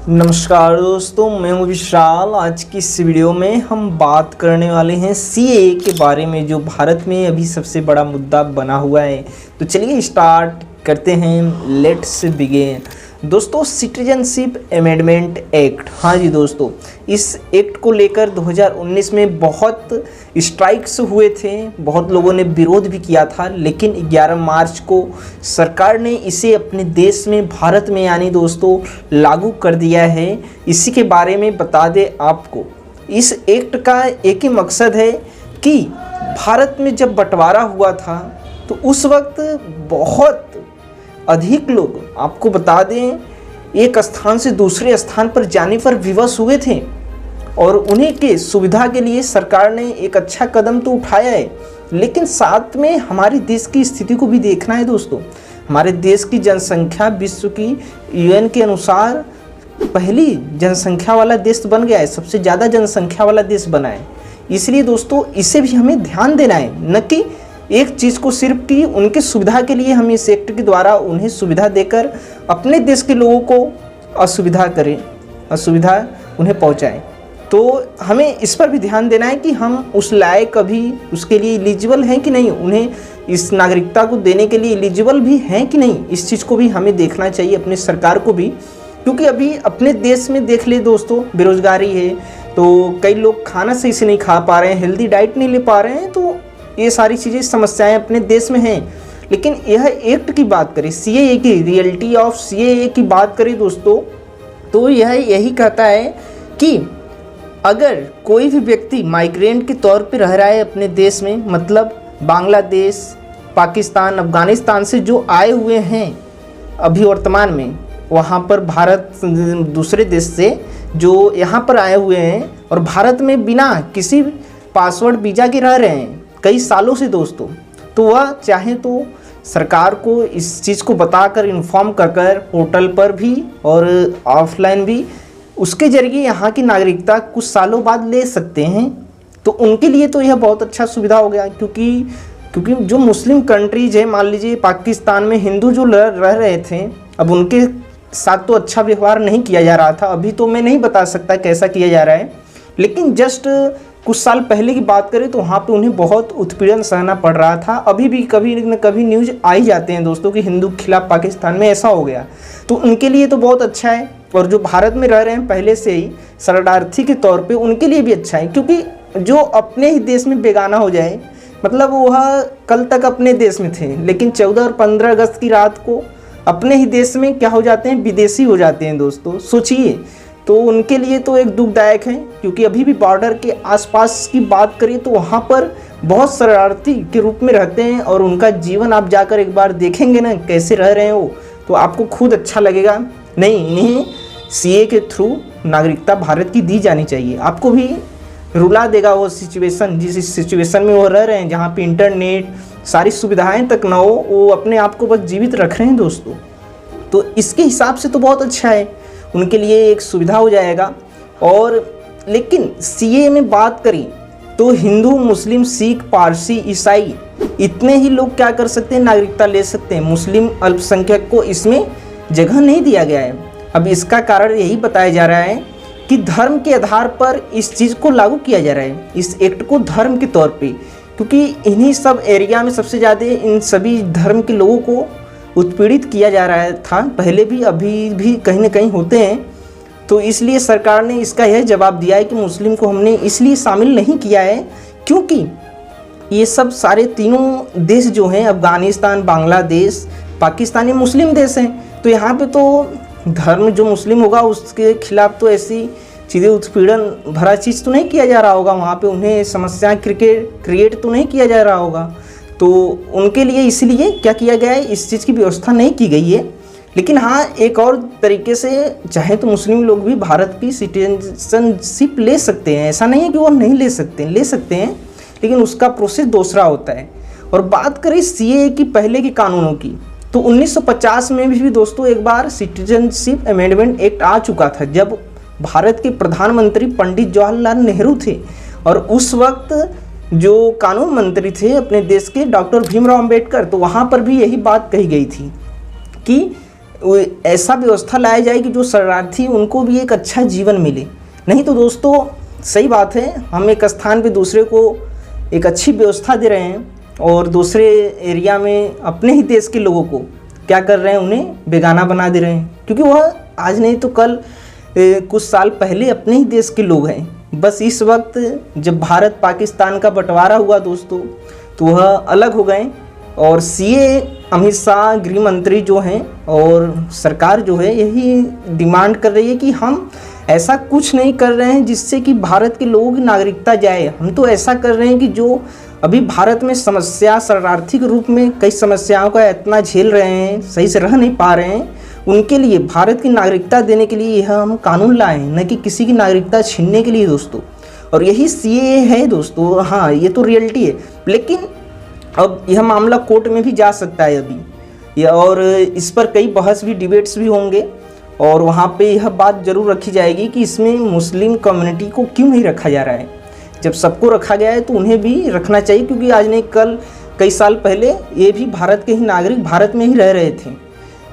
नमस्कार दोस्तों, मैं हूं विशाल। आज की इस वीडियो में हम बात करने वाले हैं सीएए के बारे में, जो भारत में अभी सबसे बड़ा मुद्दा बना हुआ है। तो चलिए स्टार्ट करते हैं। Let's begin. दोस्तों, सिटीजनशिप अमेंडमेंट एक्ट, हाँ जी दोस्तों, इस एक्ट को लेकर 2019 में बहुत स्ट्राइक्स हुए थे, बहुत लोगों ने विरोध भी किया था, लेकिन 11 मार्च को सरकार ने इसे अपने देश में, भारत में यानी दोस्तों लागू कर दिया है। इसी के बारे में बता दें आपको, इस एक्ट का एक ही मकसद है कि भारत में जब बंटवारा हुआ था तो उस वक्त बहुत अधिक लोग, आपको बता दें, एक स्थान से दूसरे स्थान पर जाने पर विवश हुए थे और उन्हीं के सुविधा के लिए सरकार ने एक अच्छा कदम तो उठाया है, लेकिन साथ में हमारे देश की स्थिति को भी देखना है दोस्तों। हमारे देश की जनसंख्या विश्व की यूएन के अनुसार पहली जनसंख्या वाला देश बन गया है, सबसे ज़्यादा जनसंख्या वाला देश बना है। इसलिए दोस्तों इसे भी हमें ध्यान देना है, न कि एक चीज़ को सिर्फ कि उनके सुविधा के लिए हम इस एक्ट के द्वारा उन्हें सुविधा देकर अपने देश के लोगों को असुविधा करें, असुविधा उन्हें पहुंचाएं। तो हमें इस पर भी ध्यान देना है कि हम उस लायक अभी उसके लिए एलिजिबल हैं कि नहीं, उन्हें इस नागरिकता को देने के लिए एलिजिबल भी हैं कि नहीं। इस चीज़ को भी हमें देखना चाहिए, अपने सरकार को भी, क्योंकि अभी अपने देश में देख ले दोस्तों, बेरोजगारी है, तो कई लोग खाना सही से नहीं खा पा रहे हैं, हेल्दी डाइट नहीं ले पा रहे हैं, तो ये सारी चीज़ें, समस्याएं अपने देश में हैं। लेकिन यह एक्ट की बात करें, सीएए की, रियलिटी ऑफ सीएए की बात करें दोस्तों, तो यह यही कहता है कि अगर कोई भी व्यक्ति माइग्रेंट के तौर पे रह रहा है अपने देश में, मतलब बांग्लादेश, पाकिस्तान, अफगानिस्तान से जो आए हुए हैं अभी वर्तमान में, वहाँ पर भारत, दूसरे देश से जो यहाँ पर आए हुए हैं और भारत में बिना किसी पासवर्ड वीज़ा के रह रहे हैं कई सालों से दोस्तों, तो वह चाहे तो सरकार को इस चीज़ को बताकर, इन्फॉर्म कर पोर्टल पर भी और ऑफलाइन भी, उसके जरिए यहाँ की नागरिकता कुछ सालों बाद ले सकते हैं। तो उनके लिए तो यह बहुत अच्छा सुविधा हो गया, क्योंकि जो मुस्लिम कंट्रीज है, मान लीजिए पाकिस्तान में हिंदू जो रह रहे थे, अब उनके साथ तो अच्छा व्यवहार नहीं किया जा रहा था। अभी तो मैं नहीं बता सकता कैसा किया जा रहा है, लेकिन जस्ट कुछ साल पहले की बात करें तो वहाँ पे उन्हें बहुत उत्पीड़न सहना पड़ रहा था। अभी भी कभी न कभी न्यूज़ आ ही जाते हैं दोस्तों कि हिंदू के खिलाफ पाकिस्तान में ऐसा हो गया, तो उनके लिए तो बहुत अच्छा है। और जो भारत में रह रहे हैं पहले से ही शरणार्थी के तौर पे, उनके लिए भी अच्छा है, क्योंकि जो अपने ही देश में बेगाना हो जाए, मतलब वह कल तक अपने देश में थे, लेकिन 14 और 15 अगस्त की रात को अपने ही देश में क्या हो जाते हैं, विदेशी हो जाते हैं दोस्तों। सोचिए, तो उनके लिए तो एक दुखदायक है, क्योंकि अभी भी बॉर्डर के आसपास की बात करें तो वहाँ पर बहुत शरणार्थी के रूप में रहते हैं, और उनका जीवन आप जाकर एक बार देखेंगे ना कैसे रह रहे हैं वो, तो आपको खुद अच्छा लगेगा। नहीं, इन्हें सीए के थ्रू नागरिकता भारत की दी जानी चाहिए। आपको भी रुला देगा वो सिचुएशन, जिस सिचुएशन में वो रह रहे हैं, जहाँ पे इंटरनेट, सारी सुविधाएं तक ना हो, वो अपने आप को बस जीवित रख रहे हैं दोस्तों। तो इसके हिसाब से तो बहुत अच्छा है, उनके लिए एक सुविधा हो जाएगा। और लेकिन सीए में बात करें तो हिंदू, मुस्लिम, सिख, पारसी, ईसाई, इतने ही लोग क्या कर सकते हैं, नागरिकता ले सकते हैं। मुस्लिम अल्पसंख्यक को इसमें जगह नहीं दिया गया है। अब इसका कारण यही बताया जा रहा है कि धर्म के आधार पर इस चीज़ को लागू किया जा रहा है, इस एक्ट को धर्म के तौर पे, क्योंकि इन्हीं सब एरिया में सबसे ज़्यादा इन सभी धर्म के लोगों को उत्पीड़ित किया जा रहा था, पहले भी, अभी भी कहीं ना कहीं होते हैं। तो इसलिए सरकार ने इसका यह जवाब दिया है कि मुस्लिम को हमने इसलिए शामिल नहीं किया है क्योंकि ये सब सारे तीनों देश जो हैं, अफगानिस्तान, बांग्लादेश, पाकिस्तान, ये मुस्लिम देश हैं। तो यहाँ पे तो धर्म जो मुस्लिम होगा उसके खिलाफ तो ऐसी चीज़ें, उत्पीड़न भरा चीज़ तो नहीं किया जा रहा होगा, वहाँ पे उन्हें समस्या क्रिएट तो नहीं किया जा रहा होगा। तो उनके लिए इसलिए क्या किया गया है, इस चीज़ की व्यवस्था नहीं की गई है। लेकिन हाँ, एक और तरीके से चाहे तो मुस्लिम लोग भी भारत की सिटीजनशिप ले सकते हैं, ऐसा नहीं है कि वो नहीं ले सकते हैं, लेकिन उसका प्रोसेस दूसरा होता है। और बात करें सीएए की पहले के कानूनों की, तो 1950 में भी दोस्तों एक बार सिटीजनशिप अमेंडमेंट एक्ट आ चुका था, जब भारत के प्रधानमंत्री पंडित जवाहरलाल नेहरू थे, और उस वक्त जो कानून मंत्री थे अपने देश के, डॉक्टर भीमराव अंबेडकर, तो वहाँ पर भी यही बात कही गई थी कि ऐसा व्यवस्था लाया जाए कि जो शरणार्थी उनको भी एक अच्छा जीवन मिले। नहीं तो दोस्तों सही बात है, हम एक स्थान पे दूसरे को एक अच्छी व्यवस्था दे रहे हैं और दूसरे एरिया में अपने ही देश के लोगों को क्या कर रहे हैं, उन्हें बेगाना बना दे रहे हैं, क्योंकि वह आज नहीं तो कल कुछ साल पहले अपने ही देश के लोग हैं। बस इस वक्त जब भारत पाकिस्तान का बंटवारा हुआ दोस्तों, तो वह अलग हो गए और सीए अमित शाह गृह मंत्री जो हैं और सरकार जो है यही डिमांड कर रही है कि हम ऐसा कुछ नहीं कर रहे हैं जिससे कि भारत के लोगों की नागरिकता जाए। हम तो ऐसा कर रहे हैं कि जो अभी भारत में समस्या शरणार्थी के रूप में कई समस्याओं का इतना झेल रहे हैं, सही से रह नहीं पा रहे हैं, उनके लिए भारत की नागरिकता देने के लिए यह हम कानून लाए हैं, न कि किसी की नागरिकता छीनने के लिए दोस्तों। और यही सीए है दोस्तों। हाँ, ये तो रियलिटी है, लेकिन अब यह मामला कोर्ट में भी जा सकता है अभी, और इस पर कई बहस भी, डिबेट्स भी होंगे और वहाँ पे यह बात जरूर रखी जाएगी कि इसमें मुस्लिम कम्युनिटी को क्यों नहीं रखा जा रहा है। जब सबको रखा गया है तो उन्हें भी रखना चाहिए, क्योंकि आज नहीं कल कई साल पहले ये भी भारत के ही नागरिक भारत में ही रह रहे थे।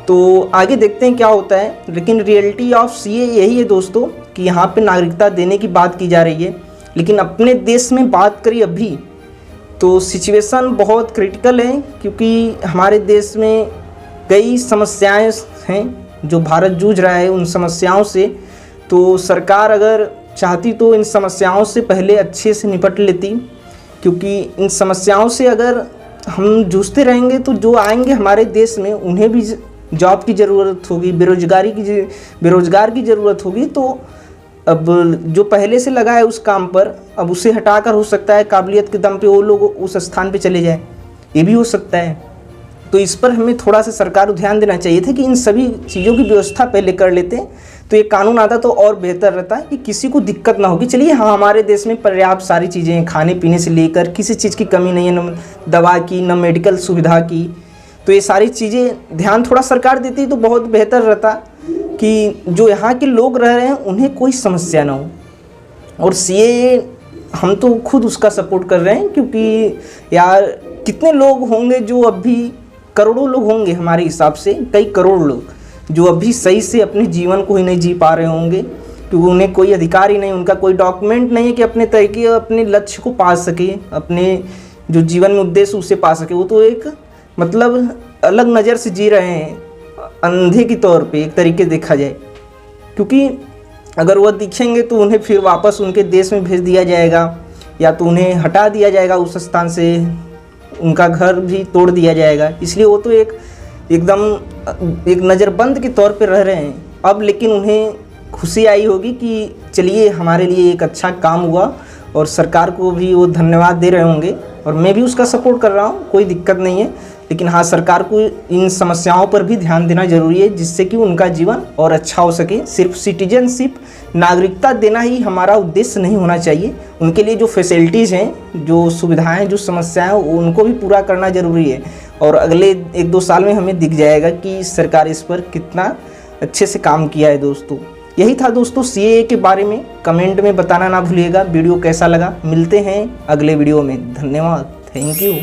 तो आगे देखते हैं क्या होता है, लेकिन रियलिटी ऑफ सीए यही है दोस्तों कि यहाँ पे नागरिकता देने की बात की जा रही है। लेकिन अपने देश में बात करें अभी तो सिचुएशन बहुत क्रिटिकल है, क्योंकि हमारे देश में कई समस्याएं हैं जो भारत जूझ रहा है उन समस्याओं से। तो सरकार अगर चाहती तो इन समस्याओं से पहले अच्छे से निपट लेती, क्योंकि इन समस्याओं से अगर हम जूझते रहेंगे तो जो आएंगे हमारे देश में उन्हें भी जॉब की ज़रूरत होगी, बेरोजगार की ज़रूरत होगी। तो अब जो पहले से लगा है उस काम पर, अब उसे हटाकर हो सकता है काबिलियत के दम पे वो लोग उस स्थान पे चले जाए, ये भी हो सकता है। तो इस पर हमें थोड़ा सा सरकार को ध्यान देना चाहिए था कि इन सभी चीज़ों की व्यवस्था पहले कर लेते तो ये कानून आता तो और बेहतर रहता है कि किसी को दिक्कत ना होगी। चलिए हाँ, हमारे देश में पर्याप्त सारी चीज़ें हैं, खाने पीने से लेकर किसी चीज़ की कमी नहीं है, न दवा की न मेडिकल सुविधा की। तो ये सारी चीज़ें ध्यान थोड़ा सरकार देती तो बहुत बेहतर रहता कि जो यहाँ के लोग रह रहे हैं उन्हें कोई समस्या ना हो। और सीए हम तो खुद उसका सपोर्ट कर रहे हैं, क्योंकि यार कितने लोग होंगे जो अभी, करोड़ों लोग होंगे हमारे हिसाब से, कई करोड़ लोग जो अभी सही से अपने जीवन को ही नहीं जी पा रहे होंगे, क्योंकि उन्हें कोई अधिकार ही नहीं, उनका कोई डॉक्यूमेंट नहीं है कि अपने तरीके अपने लक्ष्य को पा सके, अपने जो जीवन में उद्देश्य उसे पा सके। वो तो एक मतलब अलग नज़र से जी रहे हैं, अंधे के तौर पे एक तरीके देखा जाए, क्योंकि अगर वह दिखेंगे तो उन्हें फिर वापस उनके देश में भेज दिया जाएगा या तो उन्हें हटा दिया जाएगा उस स्थान से, उनका घर भी तोड़ दिया जाएगा। इसलिए वो तो एकदम एक नज़रबंद के तौर पे रह रहे हैं अब। लेकिन उन्हें खुशी आई होगी कि चलिए हमारे लिए एक अच्छा काम हुआ, और सरकार को भी वो धन्यवाद दे रहे होंगे, और मैं भी उसका सपोर्ट कर रहा हूँ, कोई दिक्कत नहीं है। लेकिन हाँ, सरकार को इन समस्याओं पर भी ध्यान देना जरूरी है, जिससे कि उनका जीवन और अच्छा हो सके। सिर्फ सिटीजनशिप, नागरिकता देना ही हमारा उद्देश्य नहीं होना चाहिए। उनके लिए जो फैसिलिटीज़ हैं, जो सुविधाएं, जो समस्याएं, उनको भी पूरा करना ज़रूरी है। और अगले 1-2 साल में हमें दिख जाएगा कि सरकार इस पर कितना अच्छे से काम किया है दोस्तों। यही था दोस्तों सीए के बारे में। कमेंट में बताना ना भूलिएगा वीडियो कैसा लगा। मिलते हैं अगले वीडियो में। धन्यवाद, थैंक यू।